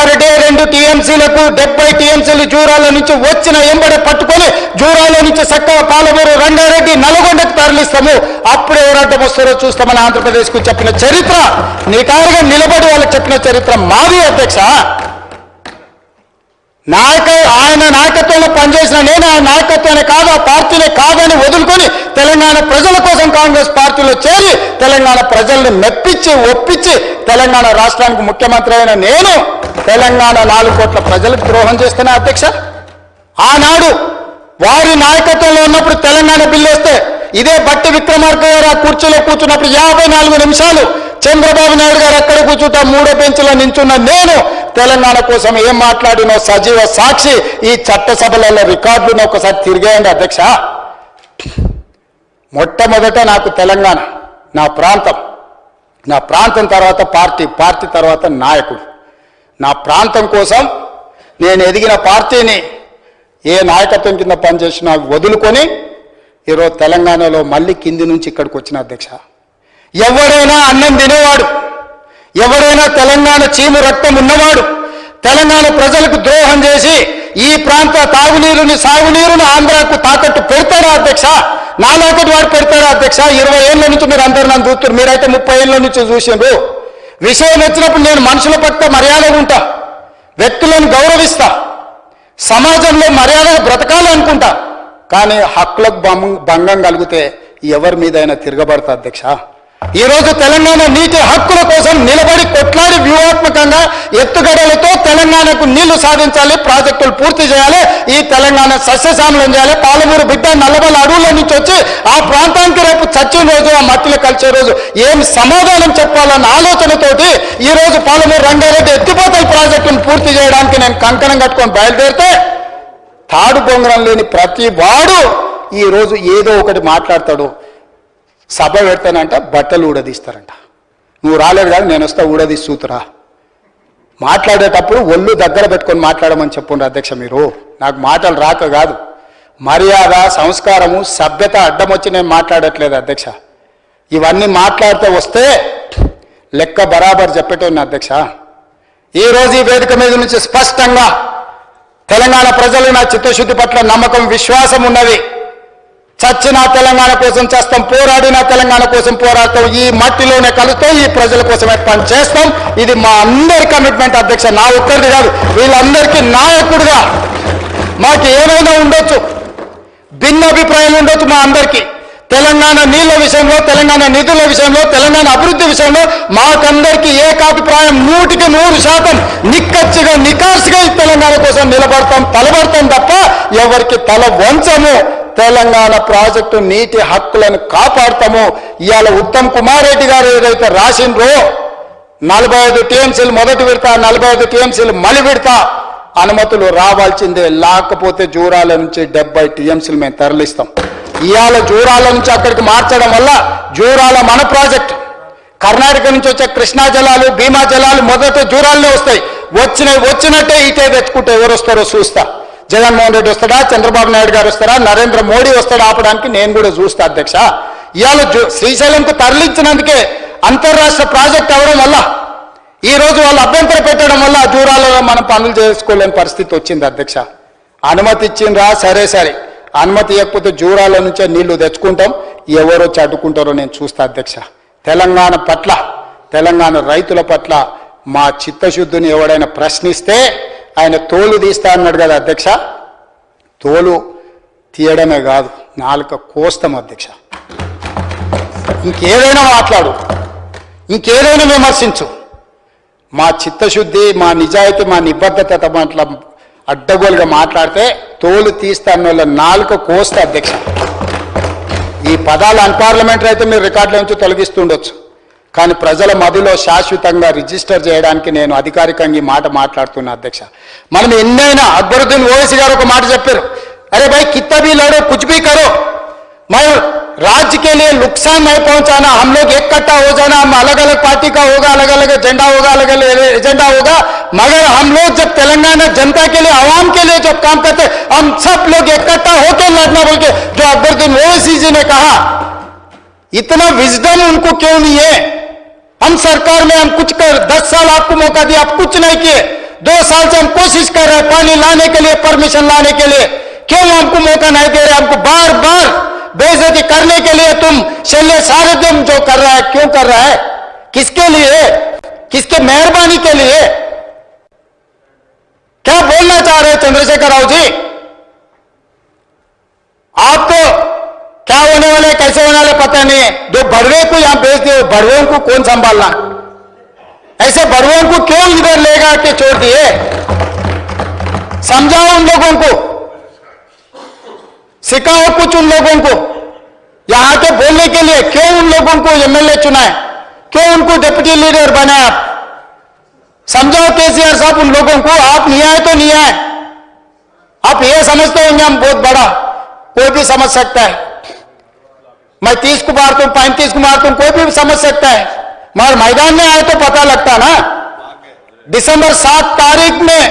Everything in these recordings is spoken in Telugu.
కామారెడ్డి 2 టీఎంసీలకు 70 టీఎంసీలు జూరాల నుంచి వచ్చిన ఎంబడి పట్టుకొని జూరాల నుంచి చక్కగా పాలమూరు, రంగారెడ్డి, నల్గొండకు తరలిస్తాము. అప్పుడు ఎవరంటే వస్తారో చూస్తామని ఆంధ్రప్రదేశ్కు చెప్పిన చరిత్ర, నిటారుగా నిలబడి వాళ్ళకి చెప్పిన చరిత్ర మాది అధ్యక్ష. ఆయన నాయకత్వంలో పనిచేసిన నేను ఆ నాయకత్వాన్ని కాదు, ఆ పార్టీనే కాదని వదులుకొని తెలంగాణ ప్రజల కోసం కాంగ్రెస్ పార్టీలో చేరి తెలంగాణ ప్రజల్ని మెప్పించి ఒప్పించి తెలంగాణ రాష్ట్రానికి ముఖ్యమంత్రి అయిన నేను తెలంగాణ 4 కోట్ల ప్రజలకు ద్రోహం చేస్తున్నా అధ్యక్ష. ఆనాడు వారి నాయకత్వంలో ఉన్నప్పుడు తెలంగాణ బిల్లు వస్తే ఇదే బట్టి విక్రమార్క గారు ఆ కుర్చీలో కూర్చున్నప్పుడు 54 నిమిషాలు చంద్రబాబు నాయుడు గారు అక్కడ కూర్చుంటా 3వ బెంచ్లో నించున్న నేను తెలంగాణ కోసం ఏం మాట్లాడినో సజీవ సాక్షి ఈ చట్టసభలలో రికార్డులను ఒకసారి తిరిగేయండి అధ్యక్ష. మొట్టమొదట నాకు తెలంగాణ నా ప్రాంతం తర్వాత పార్టీ తర్వాత నాయకుడు. నా ప్రాంతం కోసం నేను ఎదిగిన పార్టీని ఏ నాయకత్వం కింద పనిచేసినా వదులుకొని ఈరోజు తెలంగాణలో మళ్ళీ కింది నుంచి ఇక్కడికి వచ్చిన అధ్యక్ష. ఎవరైనా అన్నం తినేవాడు, ఎవరైనా తెలంగాణ చీము రక్తం ఉన్నవాడు తెలంగాణ ప్రజలకు ద్రోహం చేసి ఈ ప్రాంత తాగునీరుని సాగునీరుని ఆంధ్రాకు తాకట్టు పెడతాడా అధ్యక్ష? నాలాకటి వాడు పెడతాడా అధ్యక్ష? 20 ఏళ్ళ నుంచి మీరు అందరు నన్ను చూస్తారు, మీరైతే 30 ఏళ్ళ నుంచి చూసిండ్రు. విషయం వచ్చినప్పుడు నేను మనుషుల పట్ల మర్యాదగా ఉంటా, వ్యక్తులను గౌరవిస్తా, సమాజంలో మర్యాదగా బ్రతకాలనుకుంటా. కానీ హక్కులకు భంగం కలిగితే ఎవరి మీదైనా తిరగబడతా అధ్యక్ష. ఈరోజు తెలంగాణ నీటి హక్కుల కోసం నిలబడి కొట్లాడి వ్యూహాత్మకంగా ఎత్తుగడలతో తెలంగాణకు నీళ్లు సాధించాలి, ప్రాజెక్టులు పూర్తి చేయాలి, ఈ తెలంగాణ సస్యశ్యామలం చేయాలి. పాలమూరు బిడ్డ నల్లబల్ల అడవుల నుంచి వచ్చి ఆ ప్రాంతానికి రేపు చచ్చిన రోజు ఆ మట్టిలో కలిసే రోజు ఏం సమాధానం చెప్పాలన్న ఆలోచనతోటి ఈరోజు పాలమూరు, రంగారెడ్డి ఎత్తిపోతల ప్రాజెక్టును పూర్తి చేయడానికి నేను కంకణం కట్టుకొని బయలుదేరితే తాడు బొంగరం లేని ప్రతి వాడు ఈరోజు ఏదో ఒకటి మాట్లాడతాడు. సభ పెడతానంట బట్టలు ఊడదీస్తారంట. నువ్వు రాలేదు కాదు, నేను వస్తా ఊడదీసి చూతురా. మాట్లాడేటప్పుడు ఒళ్ళు దగ్గర పెట్టుకొని మాట్లాడమని చెప్పుండ్రు అధ్యక్ష. మీరు నాకు మాటలు రాక కాదు, మర్యాద, సంస్కారము, సభ్యత అడ్డం వచ్చి నేను మాట్లాడట్లేదు అధ్యక్ష. ఇవన్నీ మాట్లాడితే వస్తే లెక్క బరాబర్ చెప్పేటోని అధ్యక్ష. ఈరోజు ఈ వేదిక మీద నుంచి స్పష్టంగా తెలంగాణ ప్రజలు నా చిత్తశుద్ధి పట్ల నమ్మకం, విశ్వాసం ఉన్నది. చచ్చిన తెలంగాణ కోసం చేస్తాం, పోరాడిన తెలంగాణ కోసం పోరాడతాం, ఈ మట్టిలోనే కలుస్తాం, ఈ ప్రజల కోసమే పని చేస్తాం. ఇది మా అందరి కమిట్మెంట్ అధ్యక్ష, నా ఒక్కరిది కాదు. వీళ్ళందరికీ నాయకుడిగా మాకు ఏమైనా ఉండొచ్చు, భిన్న అభిప్రాయాలు ఉండొచ్చు మా అందరికీ. తెలంగాణ నీళ్ల విషయంలో, తెలంగాణ నిధుల విషయంలో, తెలంగాణ అభివృద్ధి విషయంలో మాకందరికీ ఏకాభిప్రాయం 100% నిక్కచ్చిగా నికార్సుగా ఈ తెలంగాణ కోసం నిలబడతాం, తలబడతాం తప్ప ఎవరికి తల వంచము. తెలంగాణ ప్రాజెక్టు నీటి హక్కులను కాపాడతాము. ఇవాళ ఉత్తమ్ కుమార్ రెడ్డి గారు ఏదైతే రాసిండ్రో 45 టీఎంసీలు మొదటి విడత, 45 టీఎంసీలు మలి విడత అనుమతులు రావాల్సిందే, లేకపోతే జూరాల నుంచి 70 టీఎంసీలు మేము తరలిస్తాం. ఇవాళ జూరాల నుంచి అక్కడికి మార్చడం వల్ల జూరాల మన ప్రాజెక్ట్, కర్ణాటక నుంచి వచ్చే కృష్ణా జలాలు, భీమా జలాలు మొదట జూరాలనే వస్తాయి. వచ్చినట్టే ఇటే తెచ్చుకుంటే ఎవరు వస్తారో చూస్తా. జగన్మోహన్ రెడ్డి వస్తాడా, చంద్రబాబు నాయుడు గారు వస్తారా, నరేంద్ర మోడీ వస్తాడా ఆపడానికి నేను కూడా చూస్తా అధ్యక్ష. ఇవాళ శ్రీశైలంకు తరలించినందుకే అంతర్రాష్ట్ర ప్రాజెక్ట్ అవడం వల్ల ఈరోజు వాళ్ళు అభ్యంతరం పెట్టడం వల్ల జూరాలలో మనం పనులు చేసుకోలేని పరిస్థితి వచ్చింది అధ్యక్ష. అనుమతి ఇచ్చిండ్రా, సరే, అనుమతి ఇవ్వకపోతే జూరాల నుంచే నీళ్లు తెచ్చుకుంటాం, ఎవరో అడ్డుకుంటారో నేను చూస్తా అధ్యక్ష. తెలంగాణ పట్ల, తెలంగాణ రైతుల పట్ల మా చిత్తశుద్ధిని ఎవడైనా ప్రశ్నిస్తే ఆయన తోలు తీస్తా అన్నాడు కదా అధ్యక్ష. తోలు తీయడమే కాదు, నాలుక కోస్తాం అధ్యక్ష. ఇంకేదైనా మాట్లాడు, ఇంకేదైనా విమర్శించు, మా చిత్తశుద్ధి, మా నిజాయితీ, మా నిబద్ధత పట్ల అడ్డగోలుగా మాట్లాడితే తోలు తీస్తాన్న వాళ్ళ నాలుక కోస్తా అధ్యక్ష. ఈ పదాలు అన్పార్లమెంటరీ అయితే మీరు రికార్డుల నుంచి తొలగిస్తుండొచ్చు, కానీ ప్రజల మధ్యలో శాశ్వతంగా రిజిస్టర్ చేయడానికి నేను అధికారికంగా ఈ మాట మాట్లాడుతున్నా అధ్యక్ష. మనం ఎన్నైనా అక్బరుద్దీన్ ఓవైసీ గారు ఒక మాట చెప్పారు, अरे भाई कितना भी लड़ो कुछ भी करो, मैं राज्य के लिए नुकसान नहीं पहुंचाना, हम लोग एक कट्टा हो जाना, हम अलग अलग पार्टी का होगा, अलग अलग एजेंडा होगा, अलग अलग एजेंडा होगा, मगर हम लोग जब तेलंगाना जनता के लिए, आवाम के लिए जब काम करते हम सब लोग इकट्ठा होकर लड़ना बोल के जो अकबरुद्दीन ओवैसी जी ने कहा, इतना विजडम उनको क्यों नहीं है? हम सरकार में हम कुछ कर 10 साल आपको मौका दिया, आप कुछ नहीं किए, 2 साल से हम कोशिश कर रहे हैं पानी लाने के लिए, परमिशन लाने के लिए, क्यों हमको मौका नहीं दे रहे? हमको बार बार बेइज्जती करने के लिए तुम शल्य सारथ्यम जो कर रहा है, क्यों कर रहा है? किसके लिए? किसके मेहरबानी के लिए? क्या बोलना चाह रहे हैं चंद्रशेखर राव जी? आपको क्या होने वाले, कैसे होने वाले पता नहीं है। 2 बड़वे को यहां भेज दिए, बड़वों को कौन संभालना? ऐसे बड़वों को क्यों इधर लेगा के छोड़ दिए? समझाओ उन लोगों को, सिखाओ कुछ उन लोगों को। यहां के बोलने के लिए क्यों उन लोगों को एमएलए चुनाए? क्यों उनको डिप्टी लीडर बनाए? आप समझाओ केसीआर साहब उन लोगों को। आप नहीं आए तो नहीं आए, आप ये समझते होंगे हम बहुत बड़ा, कोई भी समझ सकता है। मैं 30 को मारता हूं, 35 को मारता हूं, कोई भी समझ सकता है, मगर मैदान में आए तो पता लगता ना। दिसंबर 7 तारीख में,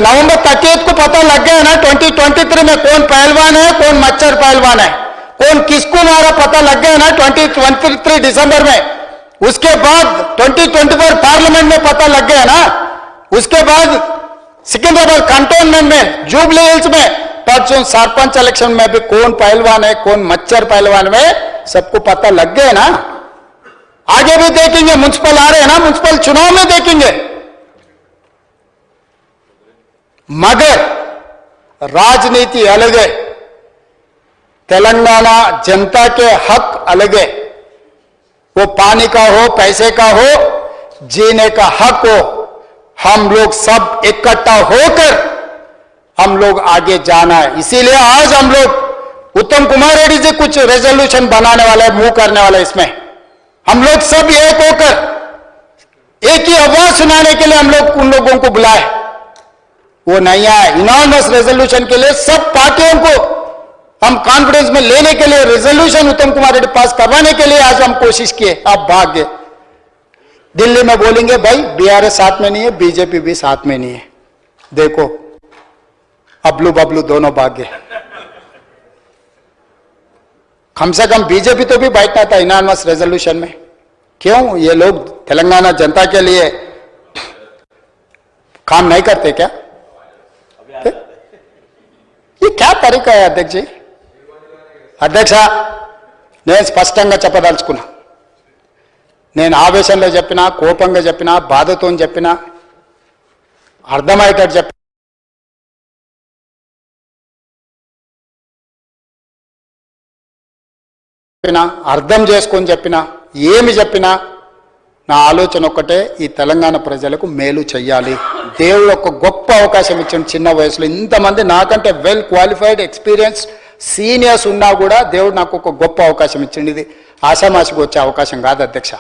नवंबर 30 को पता लग गया ना 2023 में कौन पहलवान है, कौन मच्छर पहलवान है, कौन किसको मारा पता लग गया ना 2023 दिसंबर में। उसके बाद 2024 पार्लियामेंट में पता लग गया ना। उसके बाद सिकंदराबाद कंटोनमेंट में, जुबली हिल्स में, परसों सरपंच इलेक्शन में भी कौन पहलवान है, कौन मच्छर पहलवान में, सबको पता लग गया ना। आगे भी देखेंगे, म्युनिसिपल आ रहे हैं ना, म्युनिसिपल चुनाव में देखेंगे। मगर राजनीति अलग है, तेलंगाना जनता के हक अलग है। वो पानी का हो, पैसे का हो, जीने का हक हो, हम लोग सब इकट्ठा होकर हम लोग आगे जाना है। इसीलिए आज हम लोग उत्तम कुमार रेड्डी जी कुछ रेजोल्यूशन बनाने वाले, मूव करने वाले, इसमें हम लोग सब एक होकर एक ही आवाज सुनाने के लिए हम लोग उन लोगों को बुलाए। वो नहीं आए। इनॉर्मस रेजोल्यूशन के लिए सब पार्टियों को हम कॉन्फ्रेंस में लेने के लिए, रेजोल्यूशन उत्तम कुमार रेड्डी पास करवाने के लिए आज हम कोशिश किए। आप भाग गए। दिल्ली में बोलेंगे भाई बीआरएस साथ में नहीं है, बीजेपी भी साथ में नहीं है। देखो अबलू बबलू दोनों भाग गए। कम से कम बीजेपी तो भी बैठना था इनॉर्मस रेजोल्यूशन में। क्यों ये लोग तेलंगाना जनता के लिए काम नहीं करते क्या? ये क्या तरीका है अध्यक्ष जी? అధ్యక్ష, నేను స్పష్టంగా చెప్పదలుచుకున్నా. నేను ఆవేశంలో చెప్పినా, కోపంగా చెప్పినా, బాధతో చెప్పినా, అర్థమయ్యేటట్టు చెప్పినా, అర్థం చేసుకొని చెప్పినా, ఏమి చెప్పినా నా ఆలోచన ఒక్కటే, ఈ తెలంగాణ ప్రజలకు మేలు చేయాలి. దేవుడు ఒక గొప్ప అవకాశం ఇచ్చిన చిన్న వయసులో. ఇంతమంది నాకంటే వెల్ క్వాలిఫైడ్, ఎక్స్పీరియన్స్ సీనియర్స్ ఉన్నా కూడా దేవుడు నాకు ఒక గొప్ప అవకాశం ఇచ్చింది. ఇది ఆషామాషికి వచ్చే అవకాశం కాదు అధ్యక్ష.